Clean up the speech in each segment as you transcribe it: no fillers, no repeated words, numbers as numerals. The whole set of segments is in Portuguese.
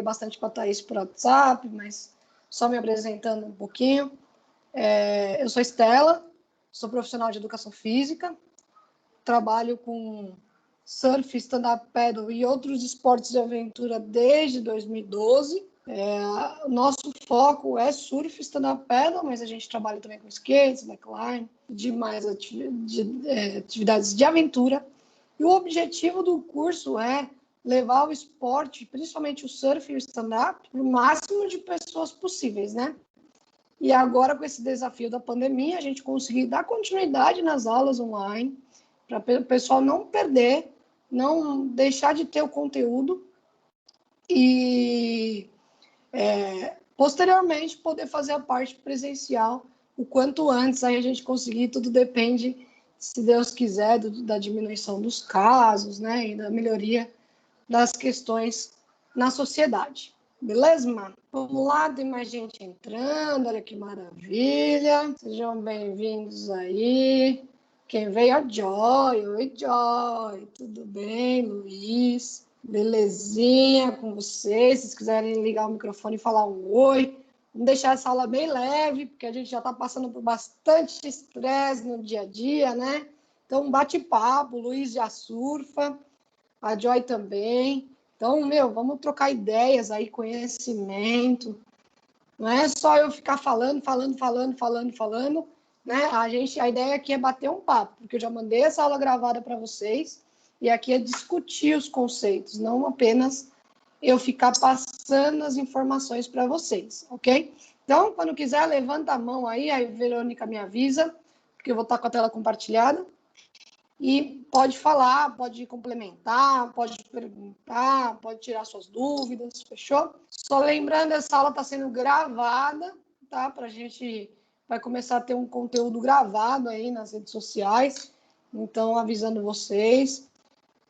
bastante com a Thaís por WhatsApp, mas só me apresentando um pouquinho. Eu sou Estela, sou profissional de educação física, trabalho com surf, stand-up paddle e outros esportes de aventura desde 2012. O nosso foco é surf, stand-up paddle, mas a gente trabalha também com skates, slackline, demais atividades de aventura. E o objetivo do curso é levar o esporte, principalmente o surf e o stand-up, para o máximo de pessoas possíveis, né? E agora, com esse desafio da pandemia, a gente conseguir dar continuidade nas aulas online, para o pessoal não perder, não deixar de ter o conteúdo e, posteriormente, poder fazer a parte presencial o quanto antes. Aí a gente conseguir, tudo depende, se Deus quiser, da diminuição dos casos, né, e da melhoria das questões na sociedade. Beleza, mano? Vamos lá, tem mais gente entrando, olha que maravilha. Sejam bem-vindos aí. Quem veio é a Joy. Oi, Joy. Tudo bem, Luiz? Belezinha com vocês. Se vocês quiserem ligar o microfone e falar um oi, vamos deixar essa aula bem leve, porque a gente já está passando por bastante estresse no dia a dia, né? Então, bate-papo, o Luiz já surfa, a Joy também. Então, vamos trocar ideias aí, conhecimento. Não é só eu ficar falando, né? A ideia aqui é bater um papo, porque eu já mandei essa aula gravada para vocês, e aqui é discutir os conceitos, não apenas eu ficar passando as informações para vocês, ok? Então, quando quiser, levanta a mão aí, a Verônica me avisa, porque eu vou estar com a tela compartilhada. E pode falar, pode complementar, pode perguntar, pode tirar suas dúvidas, fechou? Só lembrando, essa aula está sendo gravada, tá? Para a gente vai começar a ter um conteúdo gravado aí nas redes sociais. Então, avisando vocês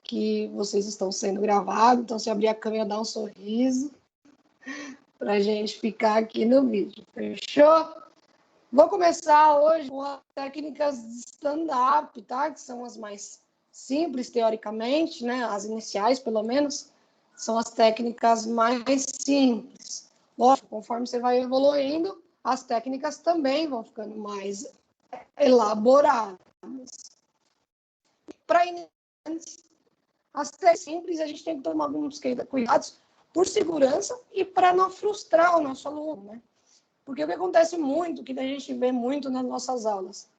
que vocês estão sendo gravados. Então, se abrir a câmera, dá um sorriso para a gente ficar aqui no vídeo, fechou? Vou começar hoje com as técnicas de stand-up, tá? Que são as mais simples, teoricamente, né? As iniciais, pelo menos, são as técnicas mais simples. Lógico, conforme você vai evoluindo, as técnicas também vão ficando mais elaboradas. Para iniciantes, as técnicas simples, a gente tem que tomar alguns cuidados por segurança e para não frustrar o nosso aluno, né? Porque o que acontece muito, que a gente vê muito nas nossas aulas,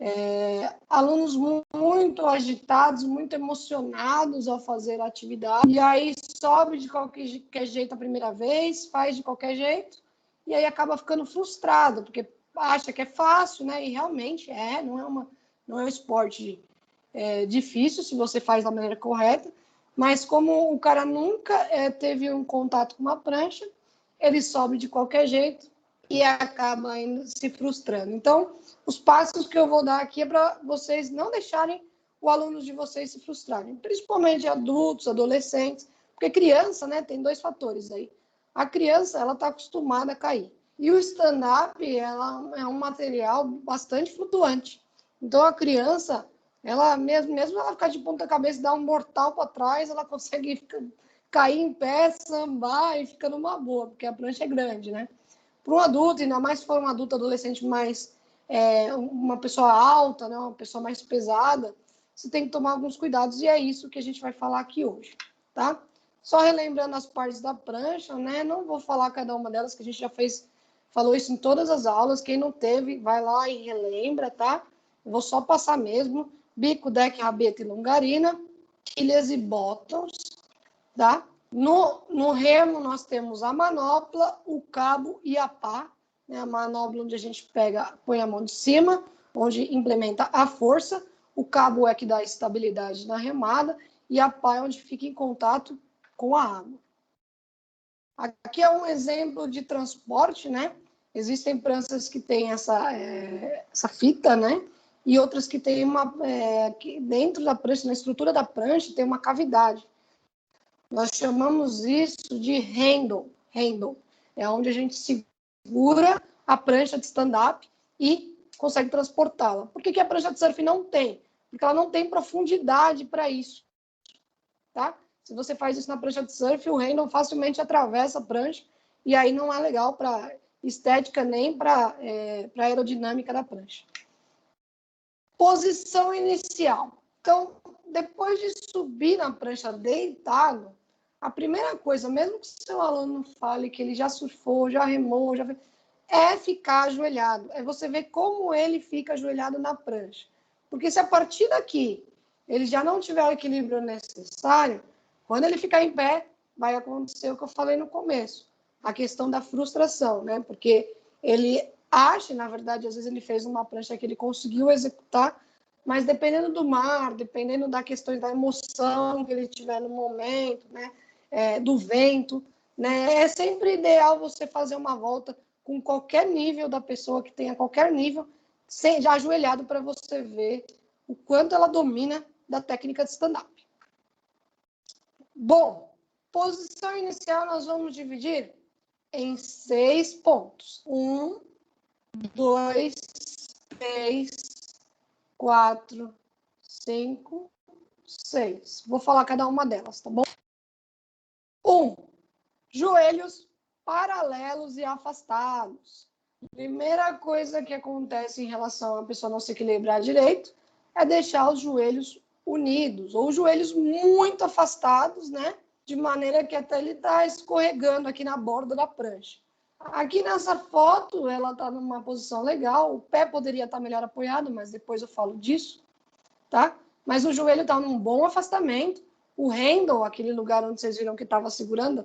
alunos muito agitados, muito emocionados ao fazer a atividade, e aí sobe de qualquer jeito a primeira vez, faz de qualquer jeito, e aí acaba ficando frustrado, porque acha que é fácil, né? E realmente não é um esporte difícil se você faz da maneira correta, mas como o cara nunca teve um contato com uma prancha, ele sobe de qualquer jeito, e acaba ainda se frustrando. Então, os passos que eu vou dar aqui é para vocês não deixarem o aluno de vocês se frustrarem, principalmente adultos, adolescentes, porque criança, né, tem dois fatores aí. A criança, ela está acostumada a cair. E o stand-up, ela é um material bastante flutuante. Então, a criança, ela mesmo ela ficar de ponta cabeça e dar um mortal para trás, ela consegue cair em pé, sambar e fica numa boa, porque a prancha é grande, né? Para um adulto, ainda mais se for um adulto adolescente mais uma pessoa alta, né, uma pessoa mais pesada, você tem que tomar alguns cuidados, e é isso que a gente vai falar aqui hoje, tá? Só relembrando as partes da prancha, né? Não vou falar cada uma delas, que a gente já falou isso em todas as aulas. Quem não teve, vai lá e relembra, tá? Eu vou só passar mesmo: bico, deck, rabeta e longarina, quilhas e bottoms, tá? No remo, nós temos a manopla, o cabo e a pá, né? A manopla, onde a gente põe a mão de cima, onde implementa a força, o cabo é que dá estabilidade na remada, e a pá é onde fica em contato com a água. Aqui é um exemplo de transporte, né? Existem pranchas que têm essa fita, né? E outras que têm que dentro da prancha, na estrutura da prancha, tem uma cavidade. Nós chamamos isso de handle. Handle é onde a gente segura a prancha de stand-up e consegue transportá-la. Por que a prancha de surf não tem? Porque ela não tem profundidade para isso, tá? Se você faz isso na prancha de surf, o handle facilmente atravessa a prancha, e aí não é legal para estética nem para aerodinâmica da prancha. Posição inicial. Então, depois de subir na prancha deitado, a primeira coisa, mesmo que seu aluno fale que ele já surfou, já remou, é ficar ajoelhado. É você ver como ele fica ajoelhado na prancha. Porque se a partir daqui ele já não tiver o equilíbrio necessário, quando ele ficar em pé, vai acontecer o que eu falei no começo. A questão da frustração, né? Porque ele acha, na verdade, às vezes ele fez uma prancha que ele conseguiu executar, mas dependendo do mar, dependendo da questão da emoção que ele tiver no momento, né? Do vento, né? É sempre ideal você fazer uma volta com qualquer nível da pessoa, que tenha qualquer nível, já ajoelhado, para você ver o quanto ela domina da técnica de stand-up. Bom, posição inicial nós vamos dividir em 6 pontos. 1, 2, 3, 4, 5, 6. Vou falar cada uma delas, tá bom? 1. Joelhos paralelos e afastados. Primeira coisa que acontece em relação a pessoa não se equilibrar direito é deixar os joelhos unidos, ou os joelhos muito afastados, né? De maneira que até ele está escorregando aqui na borda da prancha. Aqui nessa foto, ela está numa posição legal, o pé poderia estar melhor apoiado, mas depois eu falo disso, tá? Mas o joelho está num bom afastamento, o handle, aquele lugar onde vocês viram que estava segurando,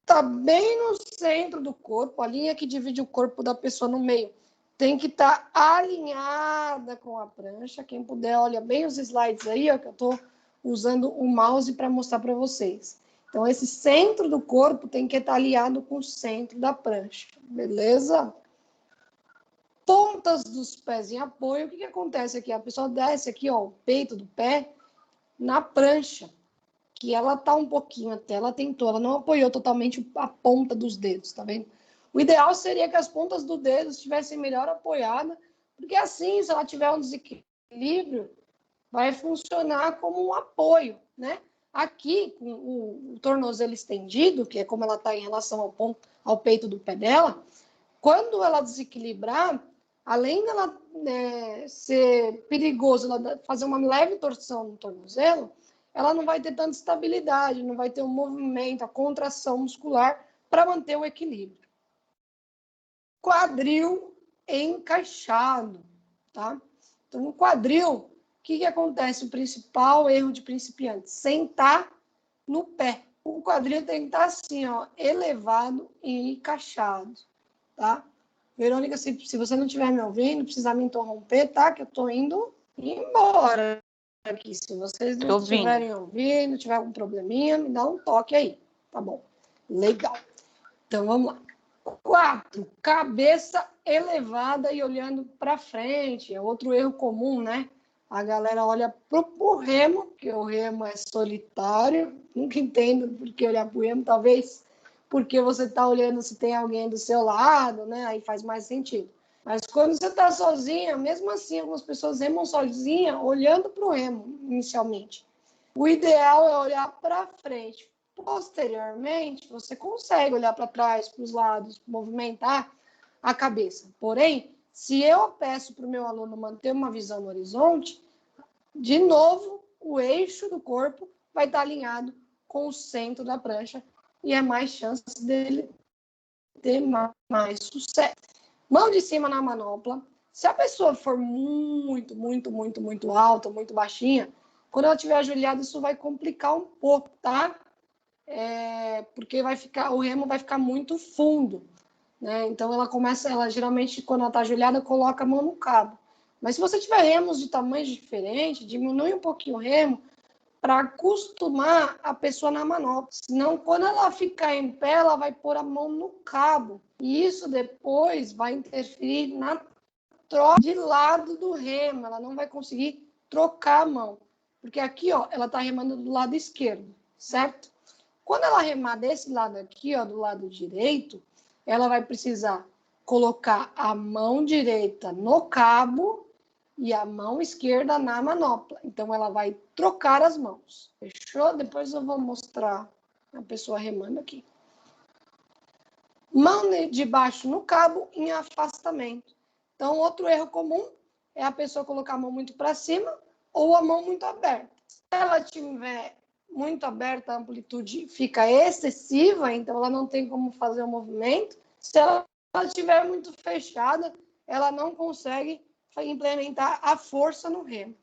está bem no centro do corpo, a linha que divide o corpo da pessoa no meio tem que estar alinhada com a prancha. Quem puder, olha bem os slides aí, ó, que eu estou usando o mouse para mostrar para vocês. Então, esse centro do corpo tem que estar alinhado com o centro da prancha, beleza? Pontas dos pés em apoio. O que acontece aqui? A pessoa desce aqui, ó, o peito do pé na prancha, que ela tá um pouquinho até, ela tentou, ela não apoiou totalmente a ponta dos dedos, tá vendo? O ideal seria que as pontas dos dedos estivessem melhor apoiadas, porque assim, se ela tiver um desequilíbrio, vai funcionar como um apoio, né? Aqui, com o tornozelo estendido, que é como ela está em relação ao peito do pé dela, quando ela desequilibrar, além dela ser perigoso, ela fazer uma leve torção no tornozelo, ela não vai ter tanta estabilidade, não vai ter um movimento, a contração muscular para manter o equilíbrio. Quadril encaixado, tá? Então, no quadril, o que acontece? O principal erro de principiante, sentar no pé. O quadril tem que estar assim, ó, elevado e encaixado, tá? Verônica, se você não estiver me ouvindo, precisar me interromper, tá? Que eu tô indo embora aqui. Se vocês não estiverem ouvindo, tiver algum probleminha, me dá um toque aí, tá bom? Legal. Então, vamos lá. 4, cabeça elevada e olhando para frente. É outro erro comum, né? A galera olha pro remo, porque o remo é solitário. Nunca entendo por que olhar pro remo, talvez porque você está olhando se tem alguém do seu lado, né? Aí faz mais sentido. Mas quando você está sozinha, mesmo assim, algumas pessoas remam sozinha, olhando para o remo, inicialmente. O ideal é olhar para frente. Posteriormente, você consegue olhar para trás, para os lados, movimentar a cabeça. Porém, se eu peço para o meu aluno manter uma visão no horizonte, de novo, o eixo do corpo vai estar alinhado com o centro da prancha e é mais chance dele ter mais sucesso. Mão de cima na manopla. Se a pessoa for muito, muito, muito, muito alta, muito baixinha, quando ela estiver ajoelhada, isso vai complicar um pouco, tá? Porque o remo vai ficar muito fundo, né? Então ela geralmente, quando ela está ajoelhada, coloca a mão no cabo. Mas se você tiver remos de tamanhos diferentes, diminui um pouquinho o remo para acostumar a pessoa na manopla. Senão, quando ela ficar em pé, ela vai pôr a mão no cabo. E isso depois vai interferir na troca de lado do remo. Ela não vai conseguir trocar a mão. Porque aqui, ó, ela está remando do lado esquerdo, certo? Quando ela remar desse lado aqui, ó, do lado direito, ela vai precisar colocar a mão direita no cabo e a mão esquerda na manopla. Então, ela vai trocar as mãos. Fechou? Depois eu vou mostrar a pessoa remando aqui. Mão de baixo no cabo em afastamento. Então, outro erro comum é a pessoa colocar a mão muito para cima ou a mão muito aberta. Se ela tiver muito aberta, a amplitude fica excessiva, então ela não tem como fazer o movimento. Se ela estiver muito fechada, ela não consegue implementar a força no remo.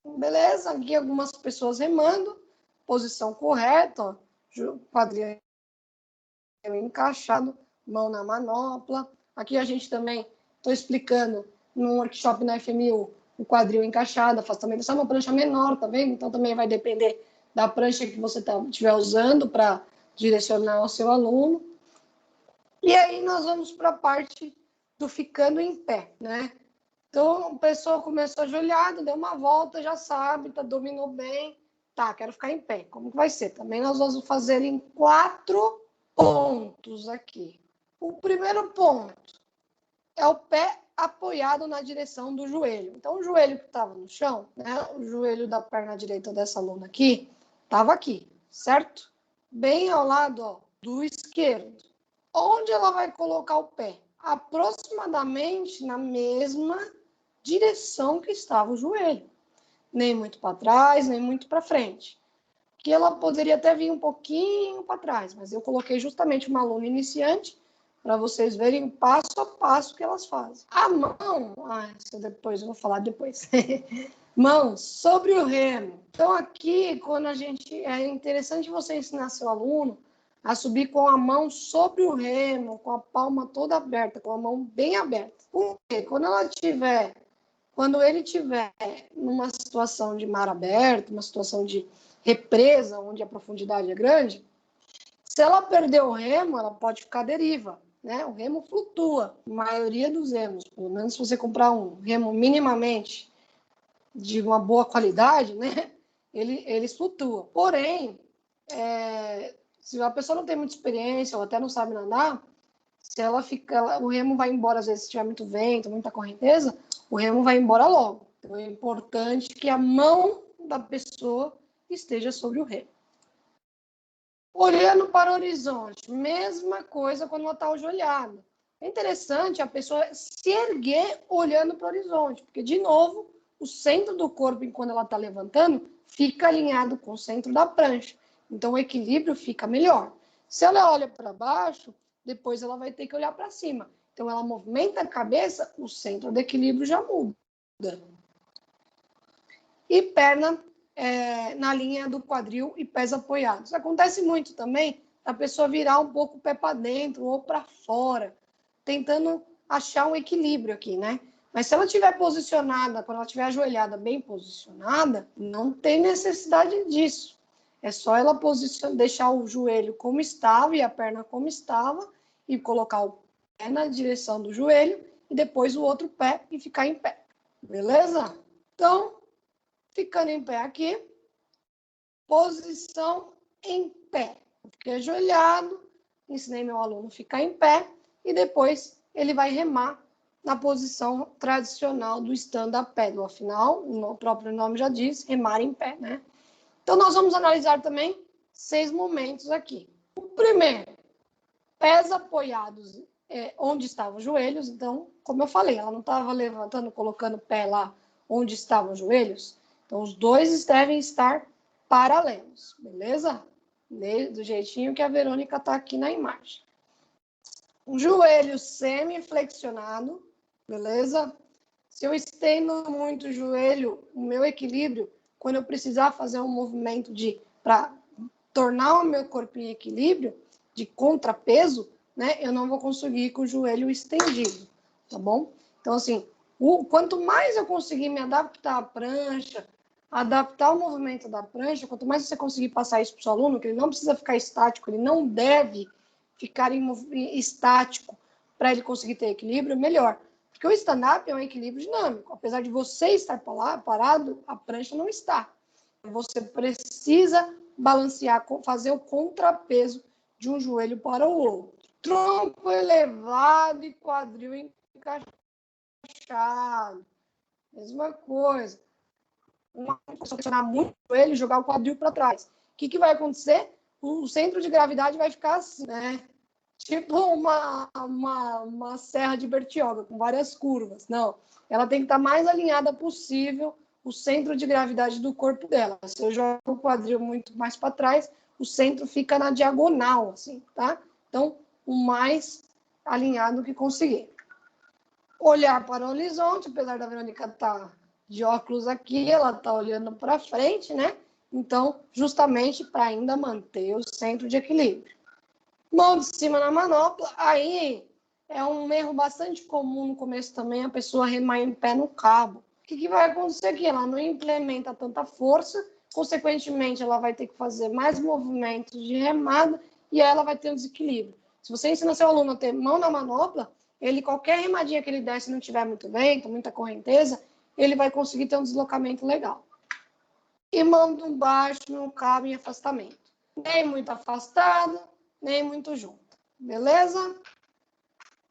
Beleza? Aqui algumas pessoas remando, posição correta, ó, quadril encaixado, mão na manopla. Aqui a gente também, estou explicando num workshop na FMU, o quadril encaixado, afastamento. Essa é uma prancha menor, tá vendo? Então também vai depender da prancha que você estiver usando para direcionar o seu aluno. E aí nós vamos para a parte do ficando em pé, né? Então, a pessoa começou ajoelhada, deu uma volta, já sabe, dominou bem. Tá, quero ficar em pé. Como que vai ser? Também nós vamos fazer em 4 pontos aqui. O primeiro ponto é o pé apoiado na direção do joelho. Então, o joelho que estava no chão, né? O joelho da perna direita dessa aluna aqui, estava aqui, certo? Bem ao lado, ó, do esquerdo. Onde ela vai colocar o pé? Aproximadamente na mesma direção que estava o joelho. Nem muito para trás, nem muito para frente. Que ela poderia até vir um pouquinho para trás, mas eu coloquei justamente uma aluna iniciante para vocês verem o passo a passo que elas fazem. A mão, isso depois eu vou falar depois. Mão sobre o remo. Então aqui, quando é interessante você ensinar seu aluno a subir com a mão sobre o remo, com a palma toda aberta, com a mão bem aberta. Porque quando ele tiver numa situação de mar aberto, uma situação de represa, onde a profundidade é grande, se ela perder o remo, ela pode ficar à deriva, né? O remo flutua. A maioria dos remos, pelo menos se você comprar um remo minimamente de uma boa qualidade, né? Eles flutuam. Porém, se a pessoa não tem muita experiência ou até não sabe nadar, se ela fica, o remo vai embora, às vezes, se tiver muito vento, muita correnteza, o remo vai embora logo. Então, é importante que a mão da pessoa esteja sobre o remo. Olhando para o horizonte, mesma coisa quando ela está ajoelhada. É interessante a pessoa se erguer olhando para o horizonte, porque, de novo, o centro do corpo, quando ela está levantando, fica alinhado com o centro da prancha. Então, o equilíbrio fica melhor. Se ela olha para baixo, depois ela vai ter que olhar para cima. Então, ela movimenta a cabeça, o centro do equilíbrio já muda. E perna na linha do quadril e pés apoiados. Acontece muito também a pessoa virar um pouco o pé para dentro ou para fora, tentando achar um equilíbrio aqui, né? Mas se ela estiver posicionada, quando ela estiver ajoelhada bem posicionada, não tem necessidade disso. É só ela deixar o joelho como estava e a perna como estava e colocar o pé na direção do joelho e depois o outro pé e ficar em pé. Beleza? Então, ficando em pé aqui, posição em pé. Fiquei ajoelhado, ensinei meu aluno a ficar em pé e depois ele vai remar na posição tradicional do stand-up paddle. Afinal, o próprio nome já diz, remar em pé, né? Então, nós vamos analisar também 6 momentos aqui. O primeiro, pés apoiados onde estavam os joelhos. Então, como eu falei, ela não estava levantando, colocando o pé lá onde estavam os joelhos. Então, os dois devem estar paralelos, beleza? Do jeitinho que a Verônica está aqui na imagem. Um joelho semi-flexionado, beleza? Se eu estendo muito o joelho, o meu equilíbrio, quando eu precisar fazer um movimento para tornar o meu corpo em equilíbrio, de contrapeso, né? Eu não vou conseguir com o joelho estendido, tá bom? Então, assim, quanto mais eu conseguir me adaptar à prancha, adaptar o movimento da prancha, quanto mais você conseguir passar isso para o seu aluno, que ele não precisa ficar estático, ele não deve ficar estático para ele conseguir ter equilíbrio, melhor. Porque o stand-up é um equilíbrio dinâmico. Apesar de você estar parado, a prancha não está. Você precisa balancear, fazer o contrapeso de um joelho para o outro. Tronco elevado e quadril encaixado. Mesma coisa. Uma pessoa pressionar muito ele e jogar o quadril para trás. O que vai acontecer? O centro de gravidade vai ficar assim, né? Tipo uma serra de Bertioga, com várias curvas. Não, ela tem que estar mais alinhada possível o centro de gravidade do corpo dela. Se eu jogo o quadril muito mais para trás, o centro fica na diagonal, assim, tá? Então, o mais alinhado que conseguir. Olhar para o horizonte, apesar da Verônica estar de óculos aqui, ela está olhando para frente, né? Então, justamente para ainda manter o centro de equilíbrio. Mão de cima na manopla, aí é um erro bastante comum no começo também, a pessoa remar em pé no cabo. O que vai acontecer aqui? Ela não implementa tanta força, consequentemente, ela vai ter que fazer mais movimentos de remada e aí ela vai ter um desequilíbrio. Se você ensina seu aluno a ter mão na manopla, ele, qualquer remadinha que ele der, se não tiver muito vento, muita correnteza, ele vai conseguir ter um deslocamento legal. E mão baixo no cabo em afastamento. Nem muito afastado, nem muito junto. Beleza?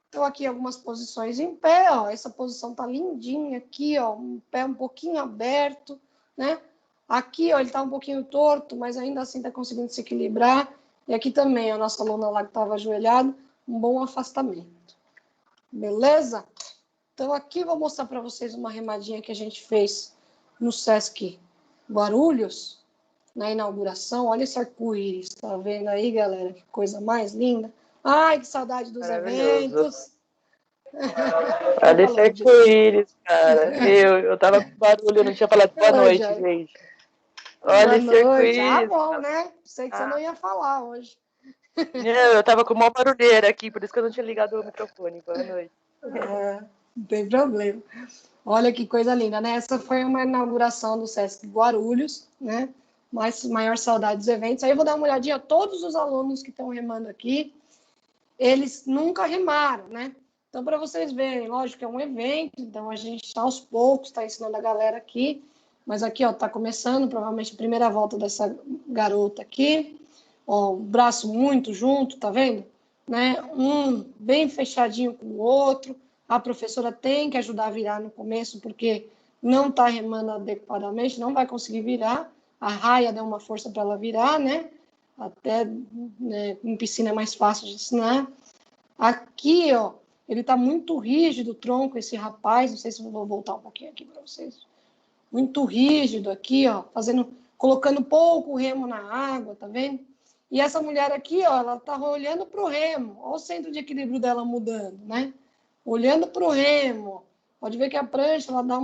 Então, aqui algumas posições em pé, ó. Essa posição tá lindinha aqui, ó. Um pé um pouquinho aberto, né? Aqui, ó, ele tá um pouquinho torto, mas ainda assim tá conseguindo se equilibrar. E aqui também, a nossa aluna lá que estava ajoelhada, um bom afastamento. Beleza? Então, aqui vou mostrar para vocês uma remadinha que a gente fez no Sesc Guarulhos, na inauguração. Olha esse arco-íris, tá vendo aí, galera? Que coisa mais linda. Ai, que saudade dos eventos. Olha esse arco-íris, cara. Eu tava com barulho, eu não tinha falado boa noite, gente. Olha esse arco-íris. Ah, bom, né? Sei que você não ia falar hoje. Eu tava com uma barulheira aqui, por isso que eu não tinha ligado o microfone. Boa noite. Não tem problema. Olha que coisa linda, né? Essa foi uma inauguração do Sesc Guarulhos, né? Maior saudade dos eventos. Aí eu vou dar uma olhadinha, todos os alunos que estão remando aqui, eles nunca remaram, né? Então, para vocês verem, lógico que é um evento, então a gente aos poucos está ensinando a galera aqui, mas aqui, ó, tá começando, provavelmente a primeira volta dessa garota aqui, ó, o braço muito junto, tá vendo? Né? Um bem fechadinho com o outro, a professora tem que ajudar a virar no começo, porque não está remando adequadamente, não vai conseguir virar, a raia deu uma força para ela virar, né? Até, né, em piscina é mais fácil de ensinar. Aqui, ó, ele está muito rígido, o tronco, esse rapaz, não sei se eu vou voltar um pouquinho aqui para vocês. Muito rígido aqui, ó, colocando pouco remo na água, tá vendo? E essa mulher aqui, ó, ela tá olhando para o remo, olha o centro de equilíbrio dela mudando, né? Olhando para o remo. Pode ver que a prancha, ela dá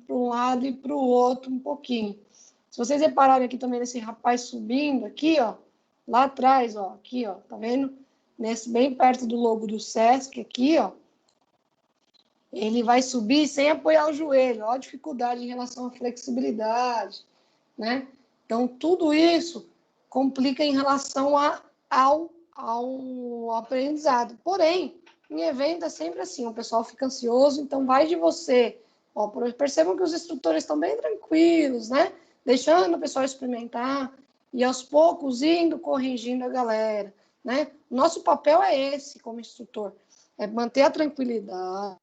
para um lado e para o outro um pouquinho. Se vocês repararem aqui também nesse rapaz subindo aqui, ó, lá atrás, ó, aqui, ó, tá vendo? Bem perto do logo do Sesc aqui, ó, ele vai subir sem apoiar o joelho. Olha a dificuldade em relação à flexibilidade, né? Então, tudo isso complica em relação ao aprendizado. Porém, em evento é sempre assim, o pessoal fica ansioso, então vai de você. Ó, percebam que os instrutores estão bem tranquilos, né? Deixando o pessoal experimentar e aos poucos indo corrigindo a galera, né? Nosso papel é esse como instrutor, é manter a tranquilidade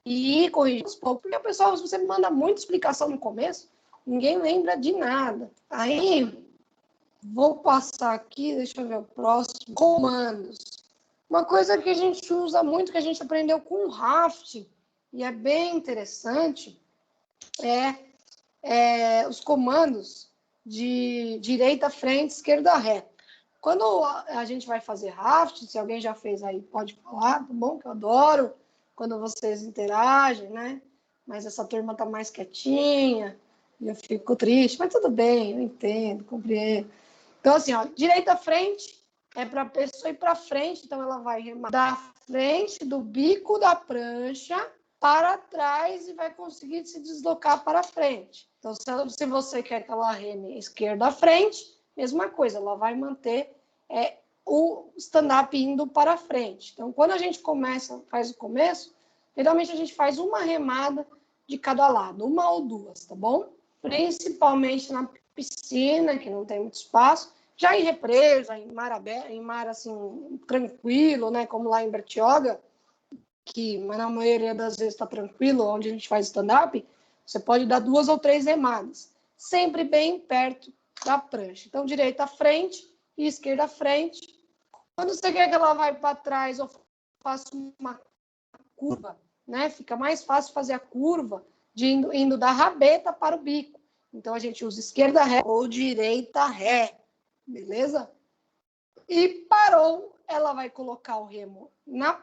e corrigir aos poucos, porque o pessoal, se você manda muita explicação no começo, ninguém lembra de nada. Aí, vou passar aqui, deixa eu ver o próximo, comandos. Uma coisa que a gente usa muito, que a gente aprendeu com o Raft, e é bem interessante, os comandos de direita, frente, esquerda, ré. Quando a gente vai fazer Raft, se alguém já fez aí, pode falar, tá bom? Que eu adoro quando vocês interagem, né? Mas essa turma tá mais quietinha, e eu fico triste, mas tudo bem, eu entendo, compreendo. Então, assim, ó, direita, frente, é para a pessoa ir para frente, então ela vai remar da frente do bico da prancha para trás e vai conseguir se deslocar para frente. Então, se você quer que ela reme esquerda à frente, mesma coisa, ela vai manter o stand-up indo para frente. Então, quando a gente faz o começo, geralmente a gente faz uma remada de cada lado, uma ou duas, tá bom? Principalmente na piscina, que não tem muito espaço, já em represa, em mar aberto, em mar assim, tranquilo, né, como lá em Bertioga, aqui, mas na maioria das vezes está tranquilo, onde a gente faz stand-up, você pode dar 2 ou 3 remadas, sempre bem perto da prancha. Então, direita à frente e esquerda à frente. Quando você quer que ela vai para trás ou faça uma curva, né? Fica mais fácil fazer a curva indo da rabeta para o bico. Então, a gente usa esquerda ré ou direita ré, beleza? E parou, ela vai colocar o remo na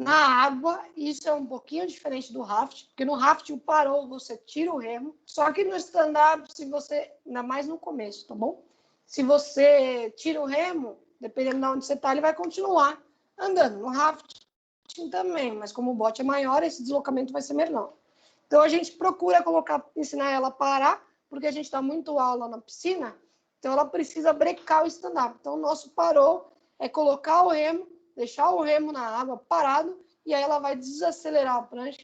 água. Isso é um pouquinho diferente do raft, porque no raft o parou, você tira o remo. Só que no stand-up, se você, ainda mais no começo, tá bom? Se você tira o remo, dependendo de onde você está, ele vai continuar andando. No raft também, mas como o bote é maior, esse deslocamento vai ser menor. Então, a gente procura ensinar ela a parar, porque a gente está muito aula na piscina, então ela precisa brecar o stand-up. Então, o nosso parou é colocar o remo, deixar o remo na água parado, e aí ela vai desacelerar a prancha,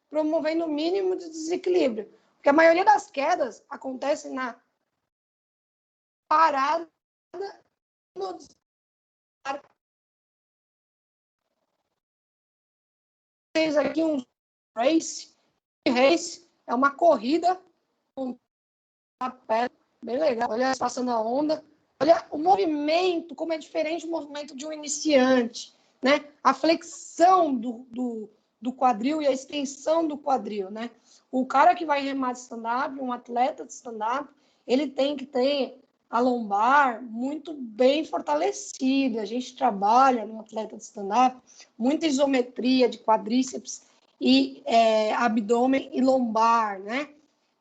promovendo o mínimo de desequilíbrio. Porque a maioria das quedas acontece na parada no fez aqui um race é uma corrida com a pedra, bem legal. Olha, passando a onda. Olha o movimento, como é diferente do movimento de um iniciante, né? A flexão do quadril e a extensão do quadril, né? O cara que vai remar de stand-up, um atleta de stand-up, ele tem que ter a lombar muito bem fortalecida. A gente trabalha no atleta de stand-up muita isometria de quadríceps e abdômen e lombar, né?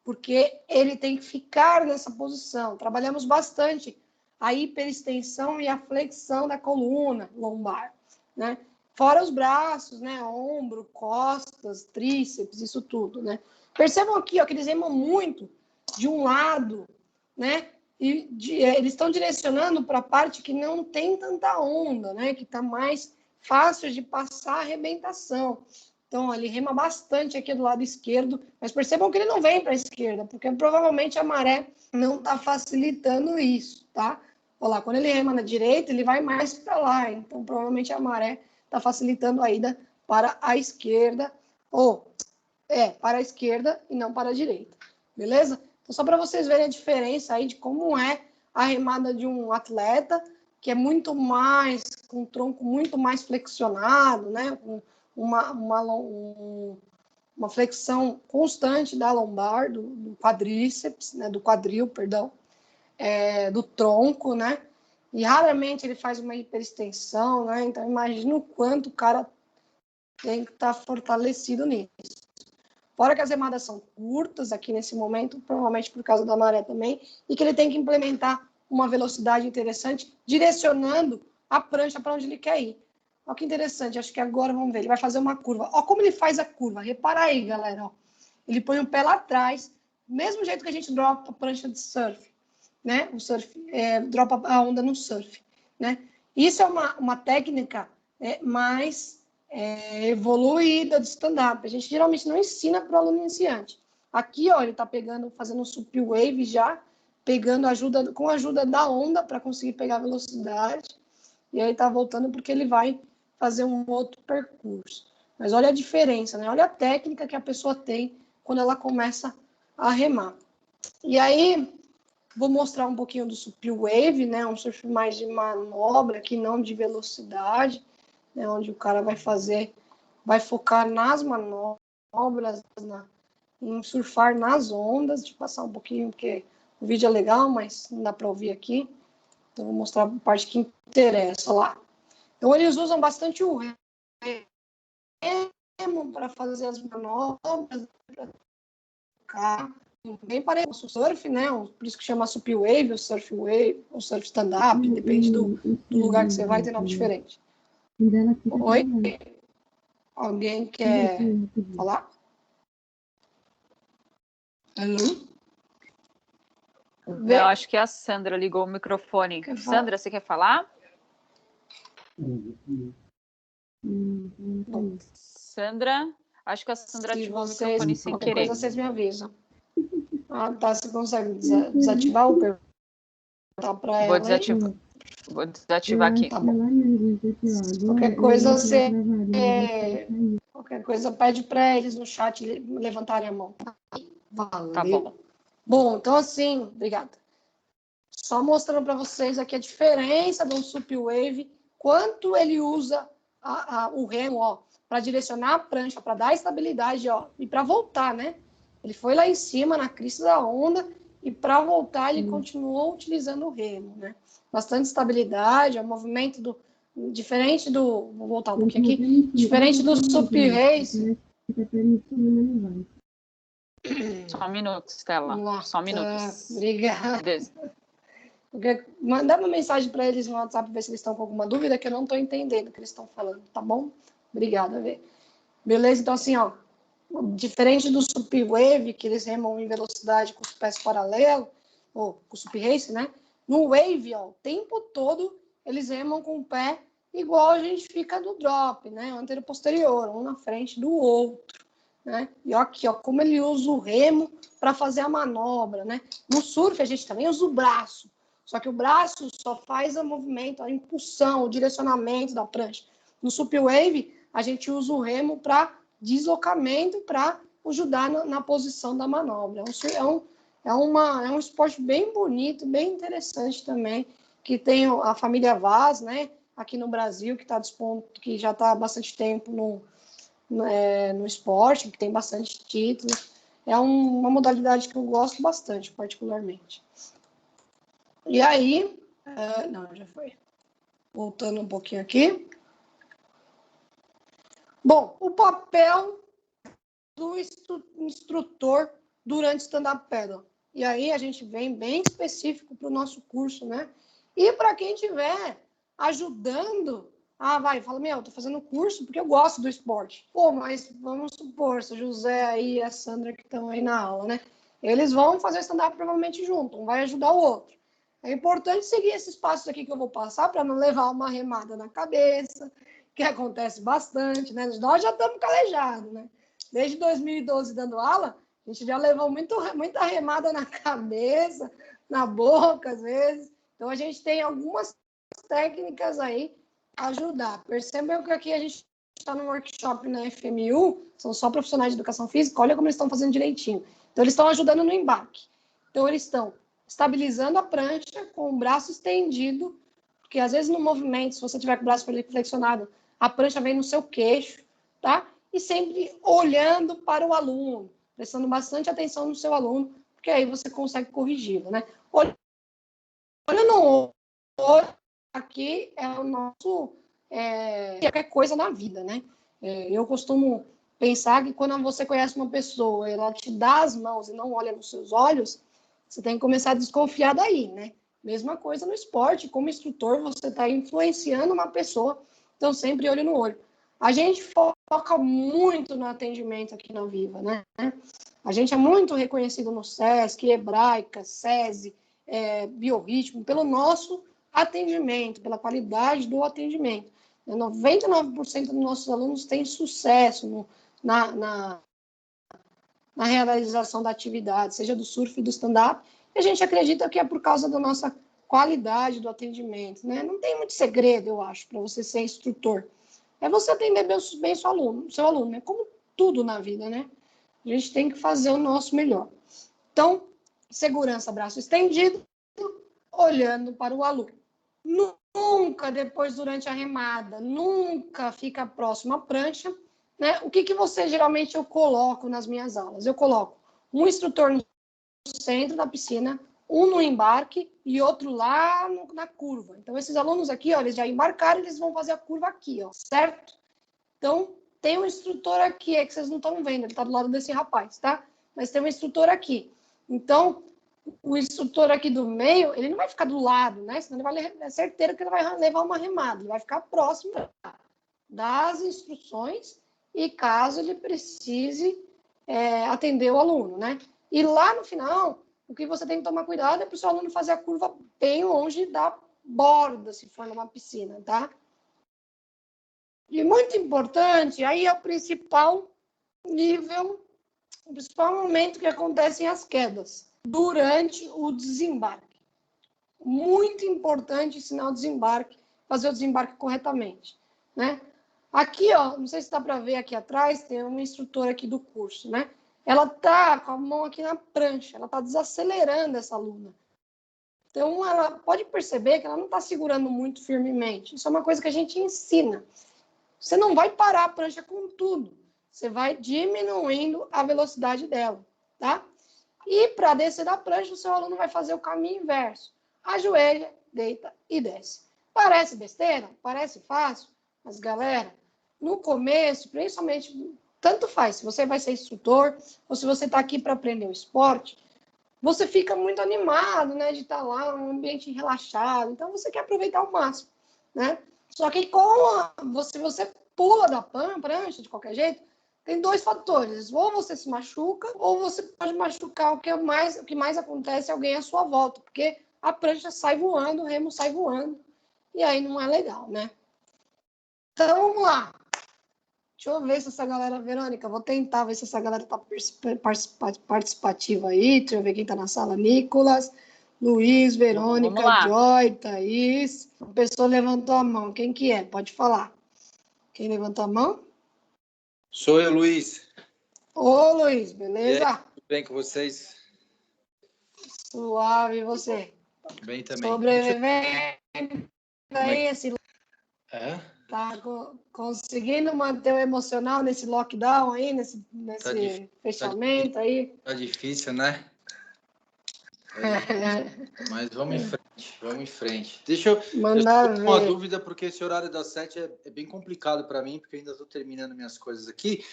Porque ele tem que ficar nessa posição. Trabalhamos bastante a hiperextensão e a flexão da coluna lombar, né? Fora os braços, né? Ombro, costas, tríceps, isso tudo, né? Percebam aqui, ó, que eles remam muito de um lado, né? E eles estão direcionando para a parte que não tem tanta onda, né? Que está mais fácil de passar a arrebentação. Então, ele rema bastante aqui do lado esquerdo, mas percebam que ele não vem para a esquerda, porque provavelmente a maré não está facilitando isso, tá? Olha lá, quando ele rema na direita, ele vai mais para lá, então provavelmente a maré está facilitando a ida para a esquerda, para a esquerda e não para a direita, beleza? Então, só para vocês verem a diferença aí de como é a remada de um atleta, que é muito mais, com um tronco muito mais flexionado, né? Uma flexão constante da lombar, do quadríceps, né, do quadril, perdão, do tronco, né? E raramente ele faz uma hiperextensão, né? Então, imagina o quanto o cara tem que estar fortalecido nisso. Fora que as remadas são curtas aqui nesse momento, provavelmente por causa da maré também, e que ele tem que implementar uma velocidade interessante, direcionando a prancha para onde ele quer ir. Olha que interessante, acho que agora vamos ver, ele vai fazer uma curva. Olha como ele faz a curva, repara aí, galera. Ó. Ele põe o pé lá atrás, do mesmo jeito que a gente dropa a prancha de surf, né? O surf, dropa a onda no surf, né? Isso é uma técnica mais evoluída de stand-up. A gente geralmente não ensina para o aluno iniciante. Aqui, ó, ele está fazendo um sup wave já, pegando com a ajuda da onda para conseguir pegar a velocidade. E aí está voltando porque ele vai fazer um outro percurso. Mas olha a diferença, né? Olha a técnica que a pessoa tem quando ela começa a remar. E aí, vou mostrar um pouquinho do sup wave, né? Um surf mais de manobra, que não de velocidade, né? Onde o cara vai focar nas manobras, em surfar nas ondas. Deixa eu passar um pouquinho, porque o vídeo é legal, mas não dá para ouvir aqui. Então, vou mostrar a parte que interessa lá. Então, eles usam bastante o remo para fazer as manobras, para tocar. Bem parecido com o surf, né? Por isso que chama sup wave, o surf stand-up, depende do lugar que você vai, tem nome diferente. Oi? Alguém quer falar? Alô? Eu acho que a Sandra ligou o microfone. Sandra, você quer falar? Sandra, acho que a Sandra ativou o microfone sem querer. Coisa, vocês me avisam. Ah, tá. Você consegue desativar o perguntar para ela? Vou desativar. Vou desativar aqui. Tá bom. Qualquer coisa você... qualquer coisa pede para eles no chat levantarem a mão. Valeu. Tá bom. Bom, então assim, obrigada. Só mostrando para vocês aqui a diferença do Sup Wave, quanto ele usa o remo, ó, para direcionar a prancha, para dar estabilidade, ó, e para voltar, né? Ele foi lá em cima, na crista da onda, e para voltar ele continuou utilizando o remo, né? Bastante estabilidade, é um movimento diferente do... Vou voltar um pouquinho aqui. Diferente do Sup Race. Só um minuto, Stella. Só um minuto. Obrigada. Mandar uma mensagem para eles no WhatsApp, ver se eles estão com alguma dúvida, que eu não estou entendendo o que eles estão falando, tá bom? Obrigada, Vê. Beleza? Então, assim, ó, diferente do Sup Wave, que eles remam em velocidade com os pés paralelos, ou com o Sup Race, né? No Wave, ó, o tempo todo eles remam com o pé igual a gente fica no drop, né? Anterior e posterior, um na frente do outro, né? E ó, aqui, ó, como ele usa o remo para fazer a manobra, né? No surf, a gente também usa o braço. Só que o braço só faz o movimento, a impulsão, o direcionamento da prancha. No Sup Wave, a gente usa o remo para deslocamento, para ajudar na posição da manobra. É um esporte bem bonito, bem interessante também, que tem a família Vaz, né, aqui no Brasil, que já está há bastante tempo no esporte, que tem bastante títulos. É uma modalidade que eu gosto bastante, particularmente. E aí, não, já foi. Voltando um pouquinho aqui. Bom, o papel do instrutor durante stand-up paddle. E aí a gente vem bem específico para o nosso curso, né? E para quem estiver ajudando, fala, meu, eu tô fazendo curso porque eu gosto do esporte. Pô, mas vamos supor, se o José aí e a Sandra que estão aí na aula, né? Eles vão fazer stand-up provavelmente junto, um vai ajudar o outro. É importante seguir esses passos aqui que eu vou passar para não levar uma remada na cabeça, que acontece bastante, né? Nós já estamos calejados, né? Desde 2012 dando aula, a gente já levou muita remada na cabeça, na boca, às vezes. Então, a gente tem algumas técnicas aí a ajudar. Percebam que aqui a gente está no workshop na FMU, são só profissionais de educação física, olha como eles estão fazendo direitinho. Então, eles estão ajudando no embarque. Então, eles estão estabilizando a prancha com o braço estendido, porque às vezes no movimento, se você tiver com o braço flexionado, a prancha vem no seu queixo, tá? E sempre olhando para o aluno, prestando bastante atenção no seu aluno, porque aí você consegue corrigi-lo, né? Olhando no olho, aqui é o nosso... qualquer coisa na vida, né? Eu costumo pensar que quando você conhece uma pessoa, ela te dá as mãos e não olha nos seus olhos, você tem que começar a desconfiar daí, né? Mesma coisa no esporte, como instrutor, você está influenciando uma pessoa, então sempre olho no olho. A gente foca muito no atendimento aqui na Viva, né? A gente é muito reconhecido no SESC, Hebraica, SESI, Biorritmo, pelo nosso atendimento, pela qualidade do atendimento. 99% dos nossos alunos têm sucesso na realização da atividade, seja do surf e do stand-up, e a gente acredita que é por causa da nossa qualidade do atendimento, né? Não tem muito segredo, eu acho, para você ser instrutor. É você atender bem seu aluno, né? Como tudo na vida, né? A gente tem que fazer o nosso melhor. Então, segurança, braço estendido, olhando para o aluno. Nunca, depois, durante a remada, nunca fica próximo à prancha, né? O que você geralmente eu coloco nas minhas aulas? Eu coloco um instrutor no centro da piscina, um no embarque e outro lá na curva. Então, esses alunos aqui, ó, eles já embarcaram, eles vão fazer a curva aqui, ó, certo? Então, tem um instrutor aqui, que vocês não estão vendo, ele está do lado desse rapaz, tá? Mas tem um instrutor aqui. Então, o instrutor aqui do meio, ele não vai ficar do lado, né? Senão ele é certeiro que ele vai levar uma remada, ele vai ficar próximo das instruções e caso ele precise atender o aluno, né? E lá no final, o que você tem que tomar cuidado é para o seu aluno fazer a curva bem longe da borda, se for numa piscina, tá? E muito importante, aí é o principal nível, o principal momento que acontecem as quedas, durante o desembarque. muito importante ensinar o desembarque, fazer o desembarque corretamente, né? Aqui, ó, não sei se dá para ver aqui atrás, tem uma instrutora aqui do curso, né? Ela tá com a mão aqui na prancha, ela tá desacelerando essa aluna. Então, ela pode perceber que ela não está segurando muito firmemente. Isso é uma coisa que a gente ensina. Você não vai parar a prancha com tudo. Você vai diminuindo a velocidade dela, tá? E para descer da prancha, o seu aluno vai fazer o caminho inverso. Ajoelha, deita e desce. Parece besteira? Parece fácil? Mas, galera, no começo, principalmente, tanto faz se você vai ser instrutor ou se você está aqui para aprender o esporte, você fica muito animado, né, de estar lá, um ambiente relaxado. Então, você quer aproveitar ao máximo, né? Só que se você pula da prancha de qualquer jeito, tem dois fatores. Ou você se machuca, ou você pode machucar. O que mais acontece é alguém à sua volta, porque a prancha sai voando, o remo sai voando, e aí não é legal, né? Então, vamos lá. Deixa eu ver se essa galera... Verônica, vou tentar ver se essa galera está participativa aí. Deixa eu ver quem está na sala. Nicolas, Luiz, Verônica, Joy, Thaís. A pessoa levantou a mão. Quem que é? Pode falar. Quem levantou a mão? Sou eu, Luiz. Ô, Luiz, beleza? E aí, tudo bem com vocês? Suave, e você? Bem também. Sobrevivendo aí, esse... Tá conseguindo manter o emocional nesse lockdown aí, nesse fechamento aí? Tá difícil, né? Mas vamos em frente. Deixa eu Mandar eu uma ver. dúvida, porque esse horário das 7 é bem complicado para mim, porque eu ainda estou terminando minhas coisas aqui.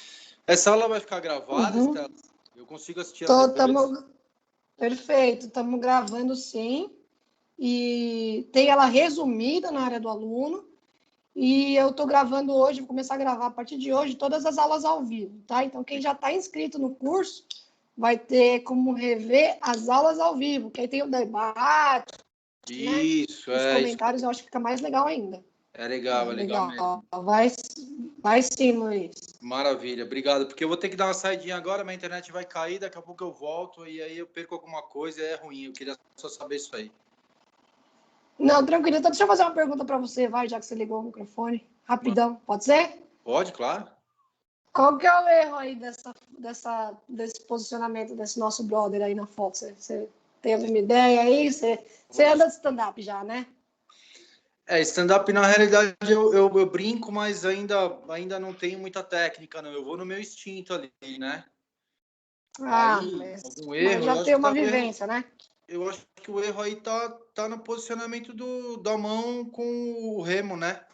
Essa aula vai ficar gravada, Estela? Eu consigo assistir ela depois? Perfeito, estamos gravando sim. E tem ela resumida na área do aluno. E eu estou gravando hoje, vou começar a gravar a partir de hoje, todas as aulas ao vivo, tá? Então, quem já está inscrito no curso vai ter como rever as aulas ao vivo, que aí tem o debate, Isso, né? Os comentários, eu acho que fica mais legal ainda. É legal mesmo. Vai sim, Luiz. Maravilha, obrigado. Porque eu vou ter que dar uma saidinha agora, minha internet vai cair, daqui a pouco eu volto e aí eu perco alguma coisa e é ruim. Eu queria só saber isso aí. Não, tranquilo. Então, deixa eu fazer uma pergunta para você, já que você ligou o microfone. Rapidão, pode ser? Pode, claro. Qual que é o erro aí desse posicionamento desse nosso brother aí na foto? Você tem alguma ideia aí? Você anda de stand-up já, né? Stand-up, na realidade, eu brinco, mas ainda não tenho muita técnica, não. Eu vou no meu instinto ali, né? Algum erro, mas já tem uma vivência, né? Eu acho que o erro aí tá no posicionamento da mão com o remo, né?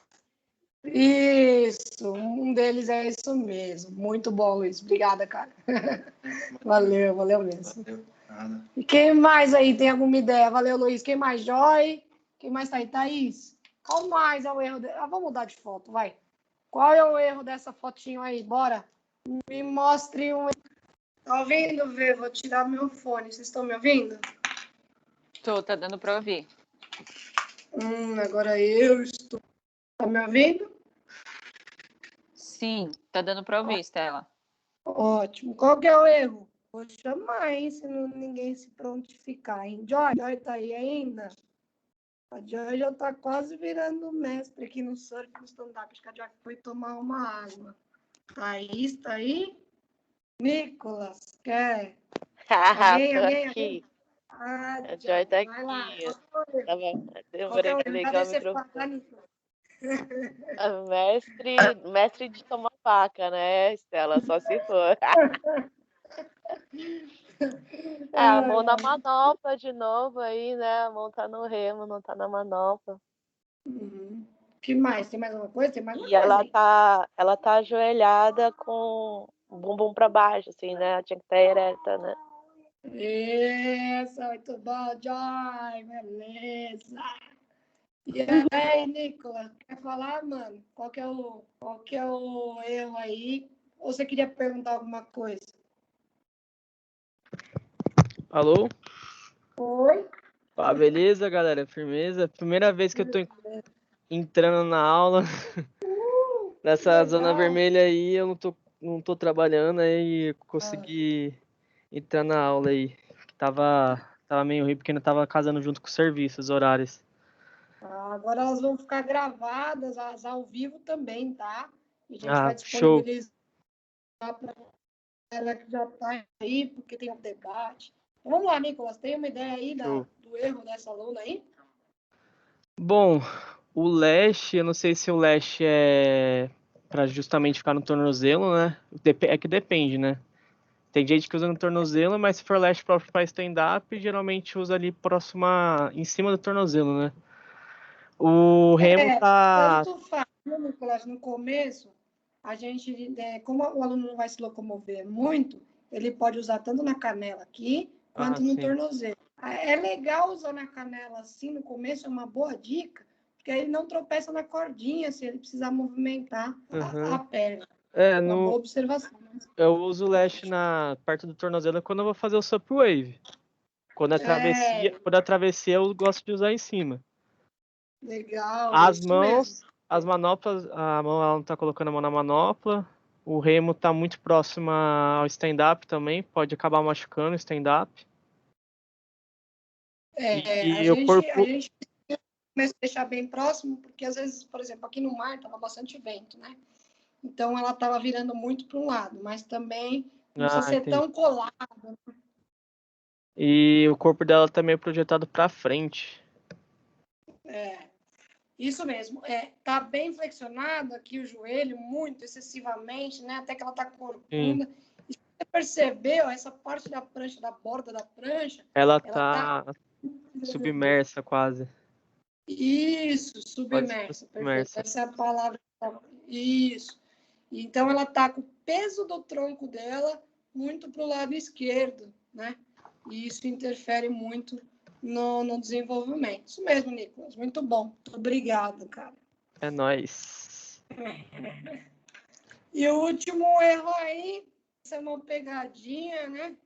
Isso, um deles é isso mesmo. Muito bom, Luiz. Obrigada, cara. Valeu mesmo. Valeu, nada. E quem mais aí tem alguma ideia? Valeu, Luiz. Quem mais? Joy? Quem mais tá aí? Thaís? Qual mais é o erro? Vamos mudar de foto, vai. Qual é o erro dessa fotinho aí? Bora. Me mostre um... Tá ouvindo, Vê? Vou tirar meu fone. Vocês estão me ouvindo? Tá dando para ouvir. Agora eu estou... Tá me ouvindo? Sim, tá dando para ouvir, Estela. Ótimo. Qual que é o erro? Vou chamar, hein? Se ninguém se prontificar, hein? Joy tá aí ainda? A Joy já tá quase virando mestre aqui no surf, no stand-up. Acho que a Joy foi tomar uma água. Thaís tá aí? Nicolas, quer? Alguém? A Joy tá aqui. Vai lá. Demorei pra ligar o microfone. Mestre de tomar faca, né, Estela? Só se for. A mão na manopla de novo aí, né? A mão tá no remo, não tá na manopla. Que mais? Tem mais alguma coisa? Tem mais E ela tá ajoelhada com o bumbum pra baixo, assim, né? Ela tinha que estar ereta, né? Isso, muito bom, Joy, beleza. E aí, Nicolas, quer falar, mano? Qual que é o erro aí? Ou você queria perguntar alguma coisa? Alô? Oi? Beleza, galera? Firmeza? Primeira vez que eu tô entrando na aula. Nessa zona vermelha aí, eu não tô trabalhando, aí consegui entrar na aula aí. Tava meio ruim porque não tava casando junto com o serviço, os horários. Agora elas vão ficar gravadas, as ao vivo também, tá? E a gente vai Show. disponibilizar para ela que já está aí, porque tem um debate. Então, vamos lá, Nicolas, tem uma ideia aí do erro dessa aluna aí? Bom, o lash, eu não sei se o lash é para justamente ficar no tornozelo, né? É que depende, né? Tem gente que usa no tornozelo, mas se for lash próprio para stand-up, geralmente usa ali em cima do tornozelo, né? O remo tá... Tanto faz, né, Nicolas, no começo, a gente, como o aluno não vai se locomover muito, ele pode usar tanto na canela aqui, quanto no sim. tornozelo. É legal usar na canela assim no começo, é uma boa dica, porque aí ele não tropeça na cordinha se ele precisar movimentar a perna. Uma boa observação. Eu uso o lash na parte do tornozelo quando eu vou fazer o sup wave. Quando a travessia eu gosto de usar em cima. Legal. As mãos, as manoplas, a mão ela não tá colocando a mão na manopla. O remo tá muito próximo ao stand-up também, pode acabar machucando o stand-up. A gente começa a deixar bem próximo, porque às vezes, por exemplo, aqui no mar estava bastante vento, né? Então ela estava virando muito para um lado, mas também não precisa ser tão colada. E o corpo dela tá meio projetado para frente. Isso mesmo. Tá bem flexionado aqui o joelho, muito excessivamente, né? Até que ela tá corcunda. E se você percebeu, essa parte da prancha, da borda da prancha, ela tá submersa quase. Isso, submersa. Perfeito. Essa é a palavra. Isso. Então, ela está com o peso do tronco dela muito para o lado esquerdo, né? E isso interfere muito no desenvolvimento. Isso mesmo, Nicolas. Muito bom. Muito obrigado, cara. É nóis. E o último erro aí, essa é uma pegadinha, né?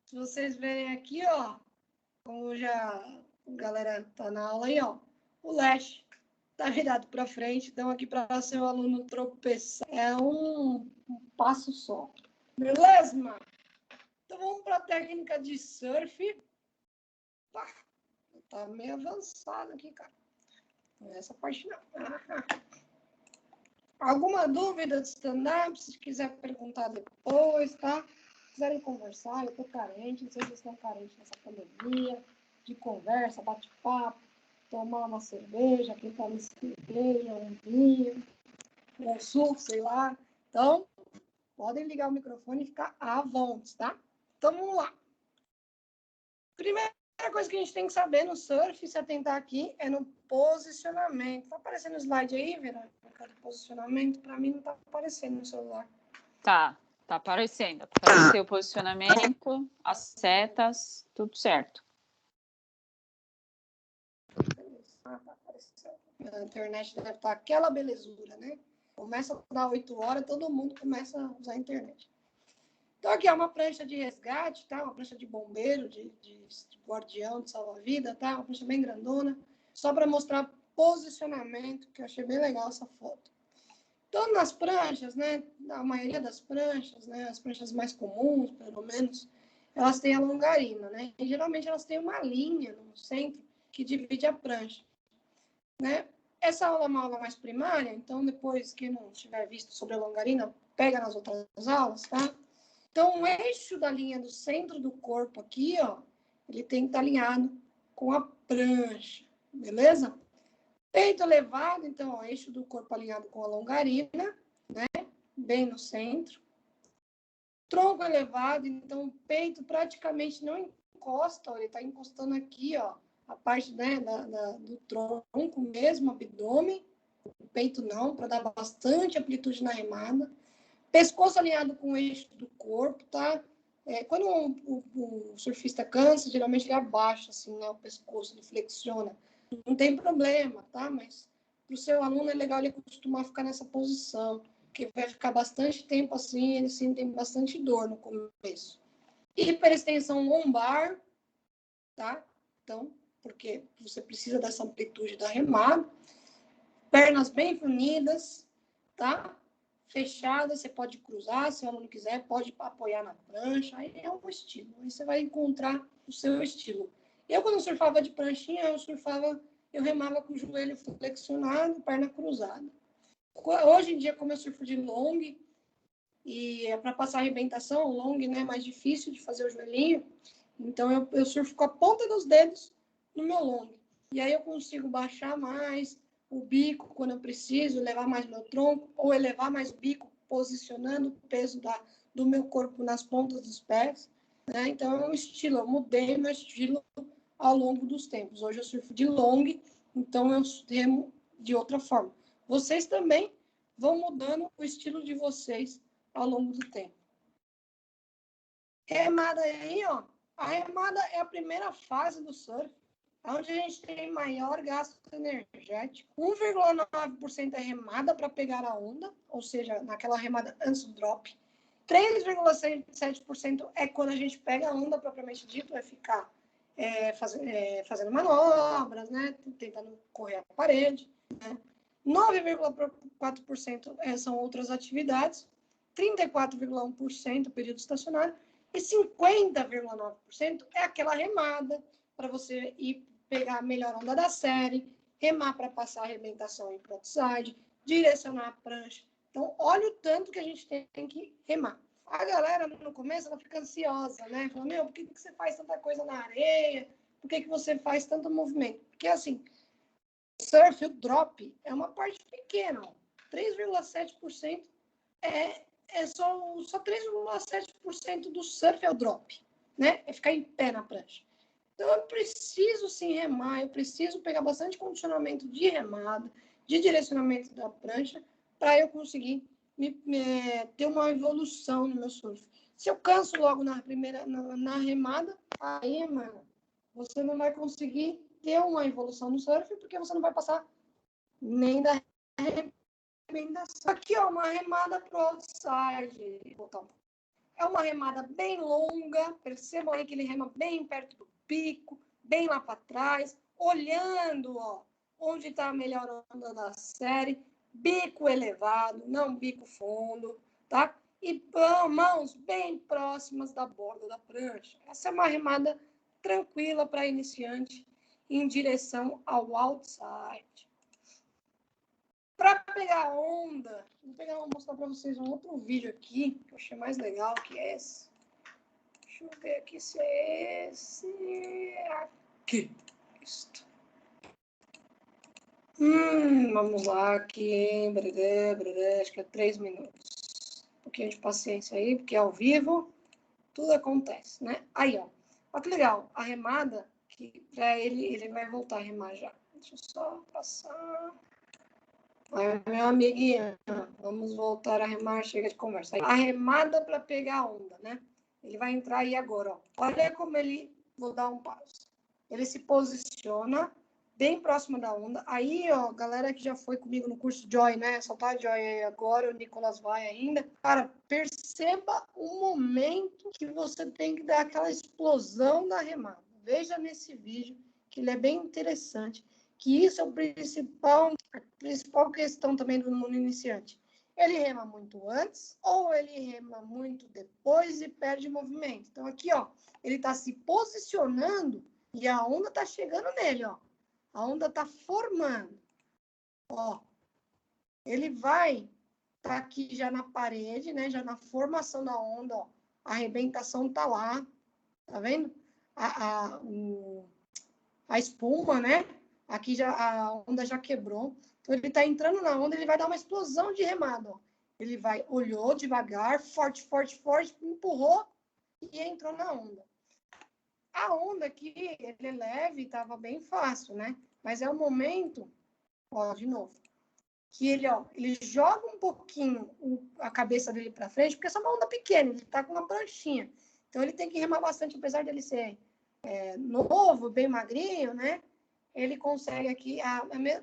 Se vocês verem aqui, ó, como já a galera tá na aula aí, ó, o lash tá virado para frente, então aqui para seu aluno tropeçar é um passo só. Beleza, mano? Então vamos para a técnica de surf. Tá meio avançado aqui, cara. Essa parte não. Alguma dúvida de stand-up? Se quiser perguntar depois, tá? Se quiserem conversar, eu tô carente. Não sei se vocês estão carentes nessa pandemia, de conversa, bate-papo, tomar uma cerveja, quem tá nesse cerveja, um vinho, um suco, sei lá. Então, podem ligar o microfone e ficar à vontade, tá? Então, vamos lá. Primeira coisa que a gente tem que saber no surf, se atentar aqui, é no posicionamento. Tá aparecendo o slide aí, Vera? Posicionamento, para mim não tá aparecendo no celular. Tá aparecendo. Apareceu o posicionamento, as setas, tudo certo. Tá aparecendo. A internet deve estar aquela belezura, né? Começa a dar 8 horas, todo mundo começa a usar a internet. Então, aqui é uma prancha de resgate, tá? Uma prancha de bombeiro, de guardião, de salva-vida, tá? Uma prancha bem grandona, só para mostrar posicionamento, que eu achei bem legal essa foto. Então, nas pranchas, né? A maioria das pranchas, né? As pranchas mais comuns, pelo menos, elas têm a longarina, né? E geralmente elas têm uma linha no centro que divide a prancha, né? Essa aula é uma aula mais primária, então depois que não tiver visto sobre a longarina, pega nas outras aulas, tá? Então, o eixo da linha do centro do corpo aqui, ó, ele tem que estar alinhado com a prancha, beleza? Peito elevado, então, ó, eixo do corpo alinhado com a longarina, né? Bem no centro. Tronco elevado, então, o peito praticamente não encosta, ó, ele está encostando aqui, ó, a parte, né, do tronco mesmo, abdômen. O peito não, para dar bastante amplitude na remada. Pescoço alinhado com o eixo do corpo, tá? Quando o surfista cansa, geralmente ele abaixa, assim, né? O pescoço, ele flexiona. Não tem problema, tá? Mas para o seu aluno é legal ele acostumar a ficar nessa posição, porque vai ficar bastante tempo assim, ele sente bastante dor no começo. Hiperextensão lombar, tá? Então, porque você precisa dessa amplitude da remada. Pernas bem unidas, tá? Fechada, você pode cruzar, se o aluno quiser, pode apoiar na prancha, aí é um estilo. Aí você vai encontrar o seu estilo. Eu, quando surfava de pranchinha, eu remava com o joelho flexionado, perna cruzada. Hoje em dia, como eu surfo de long, e é para passar arrebentação, o long, né, é mais difícil de fazer o joelhinho, então eu surfo com a ponta dos dedos no meu long. E aí eu consigo baixar mais o bico quando eu preciso, levar mais meu tronco, ou elevar mais o bico, posicionando o peso do meu corpo nas pontas dos pés. Né? Então é um estilo, eu mudei meu estilo ao longo dos tempos. Hoje eu surfo de long, então eu remo de outra forma. Vocês também vão mudando o estilo de vocês ao longo do tempo. Remada aí, ó. A remada é a primeira fase do surf, onde a gente tem maior gasto energético. 1,9% é remada para pegar a onda, ou seja, naquela remada antes do drop. 3,7% é quando a gente pega a onda propriamente dito, vai ficar fazendo manobras, né? Tentando correr a parede. Né? 9,4% são outras atividades. 34,1% período estacionário. E 50,9% é aquela remada para você ir pegar a melhor onda da série, remar para passar a arrebentação em frontside, direcionar a prancha. Então, olha o tanto que a gente tem que remar. A galera, no começo, ela fica ansiosa, né? Fala, meu, por que você faz tanta coisa na areia? Por que você faz tanto movimento? Porque, assim, o surf, o drop, é uma parte pequena. 3,7% só 3,7% do surf é o drop, né? É ficar em pé na prancha. Então, eu preciso, sim, remar, eu preciso pegar bastante condicionamento de remada, de direcionamento da prancha, para eu conseguir ter uma evolução no meu surf. Se eu canso logo na remada, aí, mano, você não vai conseguir ter uma evolução no surf, porque você não vai passar nem da recomendação. Aqui, ó, uma remada pro outside. É uma remada bem longa, percebam aí que ele rema bem perto do pico, bem lá para trás, olhando, ó, onde está a melhor onda da série, bico elevado, não bico fundo, tá? E mãos bem próximas da borda da prancha. Essa é uma remada tranquila para iniciante em direção ao outside. Para pegar onda, vou mostrar para vocês um outro vídeo aqui, que eu achei mais legal, que é esse. Deixa eu ver aqui se é esse aqui. Isto. Vamos lá aqui. Acho que é 3 minutos. Um pouquinho de paciência aí, porque é ao vivo tudo acontece, né? Aí, ó. Olha que legal. A remada, que para ele vai voltar a remar já. Deixa eu só passar. Aí, meu amiguinho, vamos voltar a remar, chega de conversa. A remada para pegar a onda, né? Ele vai entrar aí agora, ó. Olha como ele, vou dar um pause. Ele se posiciona bem próximo da onda. Aí, ó, galera que já foi comigo no curso Joy, né? Só tá Joy aí agora, o Nicolas vai ainda. Cara, perceba o momento que você tem que dar aquela explosão na remada. Veja nesse vídeo, que ele é bem interessante. Que isso é a principal questão também do mundo iniciante. Ele rema muito antes ou ele rema muito depois e perde movimento. Então, aqui, ó, ele está se posicionando e a onda está chegando nele, ó. A onda está formando. Ó, ele vai estar aqui já na parede, né? Já na formação da onda, ó. A arrebentação está lá, tá vendo? A espuma, né? Aqui já a onda já quebrou. Então, ele está entrando na onda, ele vai dar uma explosão de remada. Ó. Ele olhou devagar, forte, empurrou e entrou na onda. A onda aqui, ele é leve, estava bem fácil, né? Mas é o momento, ó, de novo, que ele joga um pouquinho a cabeça dele para frente, porque essa é uma onda pequena, ele está com uma pranchinha. Então, ele tem que remar bastante, apesar dele ser novo, bem magrinho, né? Ele consegue aqui,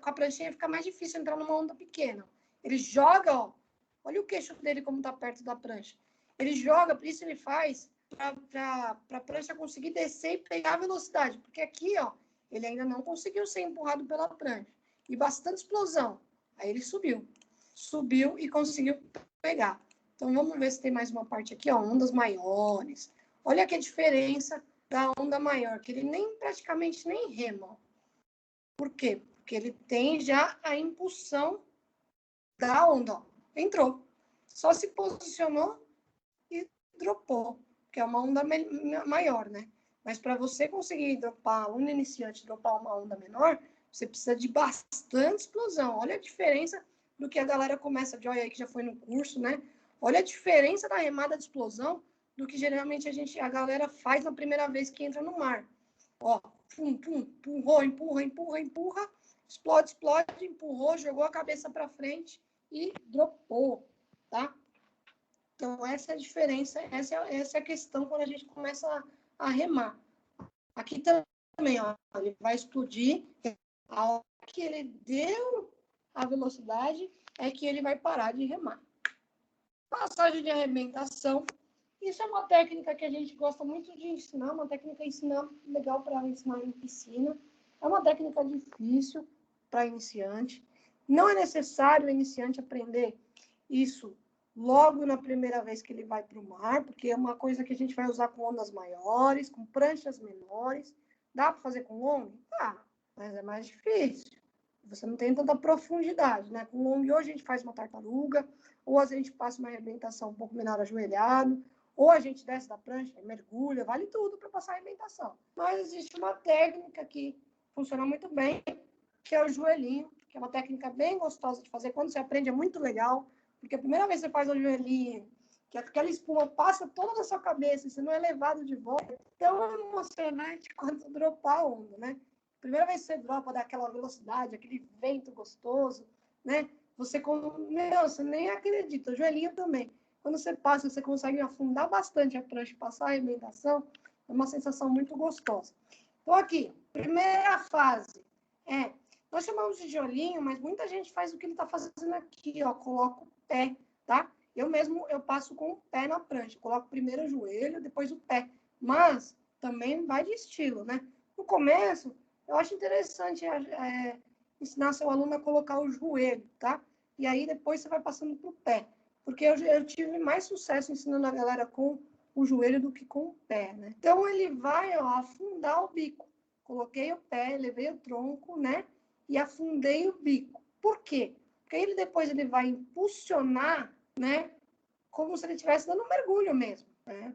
com a pranchinha fica mais difícil entrar numa onda pequena. Ele joga, ó, olha o queixo dele como está perto da prancha. Ele joga, por isso ele faz para a prancha conseguir descer e pegar a velocidade. Porque aqui, ó, ele ainda não conseguiu ser empurrado pela prancha. E bastante explosão. Aí ele subiu e conseguiu pegar. Então, vamos ver se tem mais uma parte aqui, ó, ondas maiores. Olha que diferença da onda maior, que ele praticamente nem rema. Por quê? Porque ele tem já a impulsão da onda. Ó. Entrou. Só se posicionou e dropou, que é uma onda maior, né? Mas para você conseguir dropar, aluno iniciante, dropar uma onda menor, você precisa de bastante explosão. Olha a diferença do que a galera começa de olha aí que já foi no curso, né? Olha a diferença da remada de explosão do que geralmente a galera faz na primeira vez que entra no mar. Ó, pum, pum, empurrou, empurra, explode, empurrou, jogou a cabeça para frente e dropou, tá? Então, essa é a diferença, essa é a questão quando a gente começa a remar. Aqui também, ó, ele vai explodir. A hora que ele deu a velocidade é que ele vai parar de remar. Passagem de arrebentação. Isso é uma técnica que a gente gosta muito de ensinar, uma técnica legal para ensinar em piscina. É uma técnica difícil para iniciante. Não é necessário o iniciante aprender isso logo na primeira vez que ele vai para o mar, porque é uma coisa que a gente vai usar com ondas maiores, com pranchas menores. Dá para fazer com long? Dá, mas é mais difícil. Você não tem tanta profundidade, né? Com long, ou a gente faz uma tartaruga, ou a gente passa uma arrebentação um pouco menor ajoelhado, ou a gente desce da prancha e mergulha, vale tudo para passar a arrebentação. Mas existe uma técnica que funciona muito bem, que é o joelhinho, que é uma técnica bem gostosa de fazer. Quando você aprende, é muito legal. Porque a primeira vez que você faz o joelhinho, que aquela espuma passa toda na sua cabeça, e você não é levado de volta, é tão emocionante quanto dropar a onda, né? Primeira vez que você dropa, dá aquela velocidade, aquele vento gostoso, né? Você nem acredita, o joelhinho também. Quando você passa, você consegue afundar bastante a prancha, passar a arrebentação, é uma sensação muito gostosa. Então, aqui, primeira fase nós chamamos de joelhinho, mas muita gente faz o que ele está fazendo aqui, ó, coloca o pé, tá? Eu passo com o pé na prancha, coloco primeiro o joelho, depois o pé, mas também vai de estilo, né? No começo, eu acho interessante ensinar seu aluno a colocar o joelho, tá? E aí depois você vai passando pro pé, porque eu tive mais sucesso ensinando a galera com o joelho do que com o pé, né? Então ele vai, ó, afundar o bico. Coloquei o pé, levei o tronco, né? E afundei o bico. Por quê? Porque ele depois ele vai impulsionar, né? Como se ele estivesse dando um mergulho mesmo, né?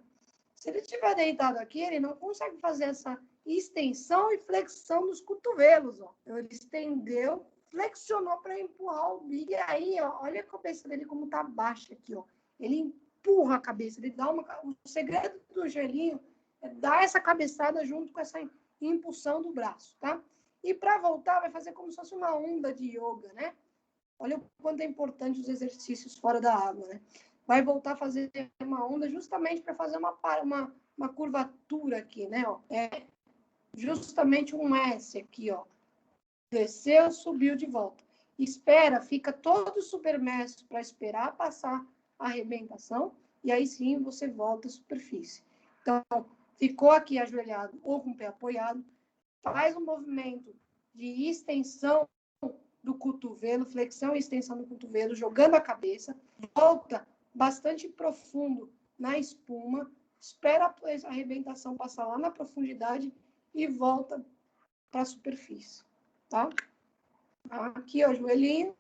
Se ele estiver deitado aqui, ele não consegue fazer essa extensão e flexão dos cotovelos, ó. Então, ele estendeu, flexionou para empurrar o bico. E aí, ó, olha a cabeça dele como tá baixa aqui, ó. Ele empurra a cabeça, ele dá o segredo do gelinho é dar essa cabeçada junto com essa impulsão do braço, tá? E para voltar, vai fazer como se fosse uma onda de yoga, né? Olha o quanto é importante os exercícios fora da água, né? Vai voltar a fazer uma onda justamente para fazer uma curvatura aqui, né? Ó. É justamente um S aqui, ó. Desceu, subiu de volta. Espera, fica todo submerso para esperar passar a arrebentação e aí sim você volta à superfície. Então, ficou aqui ajoelhado ou com o pé apoiado, faz um movimento de extensão do cotovelo, flexão e extensão do cotovelo, jogando a cabeça, volta bastante profundo na espuma, espera a arrebentação passar lá na profundidade e volta para a superfície, tá? Aqui, ó, joelhinho,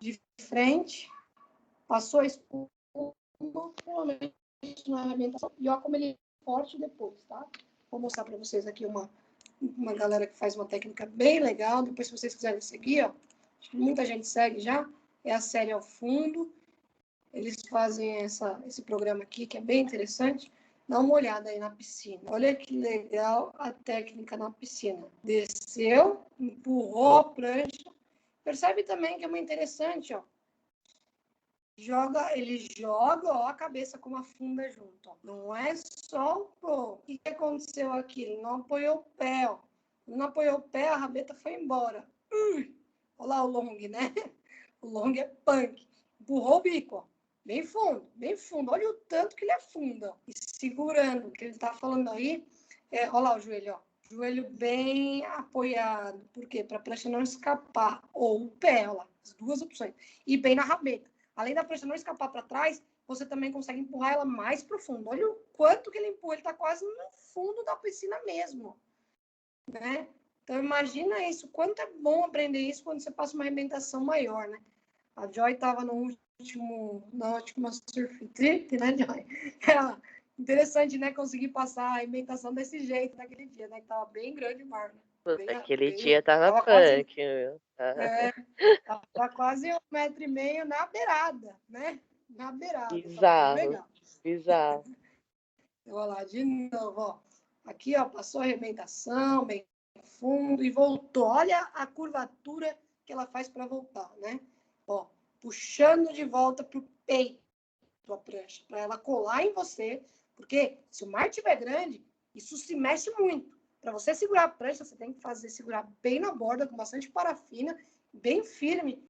de frente, passou a espuma, na arrebentação, e ó como ele é forte depois, tá? Vou mostrar para vocês aqui uma galera que faz uma técnica bem legal. Depois, se vocês quiserem seguir, ó, acho que muita gente segue já, é a série Ao Fundo. Eles fazem esse programa aqui, que é bem interessante. Dá uma olhada aí na piscina. Olha que legal a técnica na piscina. Desceu, empurrou a prancha. Percebe também que é muito interessante, ó. Ele joga ó, a cabeça com uma funda junto. Ó. Não é só o pô. O que aconteceu aqui? Ele não apoiou o pé. Ó. Ele não apoiou o pé, a rabeta foi embora. Olha lá o long, né? O long é punk. Empurrou o bico, ó. Bem fundo, bem fundo. Olha o tanto que ele afunda. Ó. E segurando. O que ele está falando aí olha lá o joelho, ó. Joelho bem apoiado. Por quê? Para a prancha não escapar. Ou o pé, olha lá. As duas opções. E bem na rabeta. Além da prancha não escapar para trás, você também consegue empurrar ela mais profundo. Olha o quanto que ele empurra, ele está quase no fundo da piscina mesmo, né? Então, imagina isso, quanto é bom aprender isso quando você passa uma arrebentação maior, né? A Joy estava na última surf trip, né, Joy? Era interessante, né, conseguir passar a arrebentação desse jeito naquele dia, né, que tava bem grande o mar, né? Aquele dia tava punk, meu. Tava quase 1,5 metro na beirada, né? Na beirada. Bizarro, bizarro. Eu vou lá de novo, ó. Aqui, ó, passou a arrebentação, bem fundo e voltou. Olha a curvatura que ela faz para voltar, né? Ó, puxando de volta pro peito a prancha, para ela colar em você, porque se o mar estiver grande, isso se mexe muito. Para você segurar a prancha, você tem que segurar bem na borda, com bastante parafina, bem firme,